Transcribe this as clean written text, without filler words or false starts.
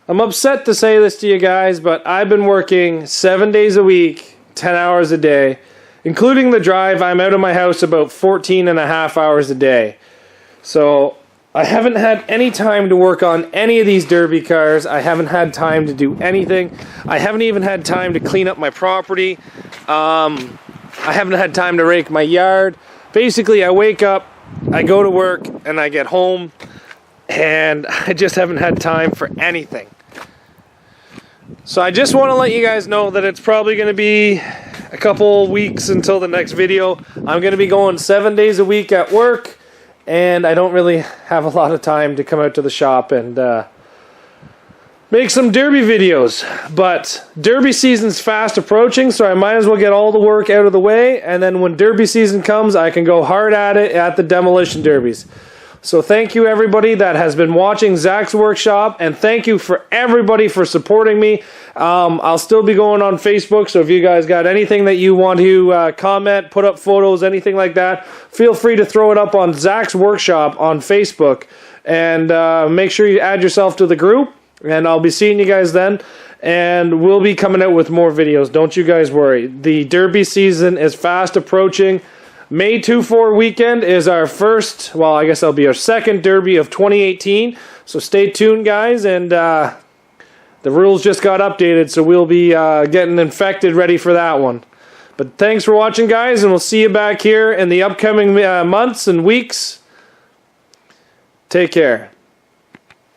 I'm upset to say this to you guys, but I've been working 7 days a week, 10 hours a day, including the drive. I'm out of my house about 14 and a half hours a day. So I haven't had any time to work on any of these derby cars. I haven't had time to do anything. I haven't even had time to clean up my property. I haven't had time to rake my yard. Basically, I wake up, I go to work, and I get home, and I just haven't had time for anything. So I just want to let you guys know that it's probably going to be a couple weeks until the next video. I'm going to be going 7 days a week at work, and I don't really have a lot of time to come out to the shop and make some derby videos. But derby season's fast approaching, so I might as well get all the work out of the way, and then when derby season comes, I can go hard at it at the demolition derbies. So thank you everybody that has been watching Zach's Workshop, and thank you for everybody for supporting me. I'll still be going on Facebook, so if you guys got anything that you want to comment, put up photos, anything like that, feel free to throw it up on Zach's Workshop on Facebook, and make sure you add yourself to the group, and I'll be seeing you guys then, and we'll be coming out with more videos. Don't you guys worry. The derby season is fast approaching. May 2-4 weekend is our first, well, I guess that'll be our second derby of 2018. So stay tuned, guys, and the rules just got updated, so we'll be getting infected ready for that one. But thanks for watching, guys, and we'll see you back here in the upcoming months and weeks. Take care.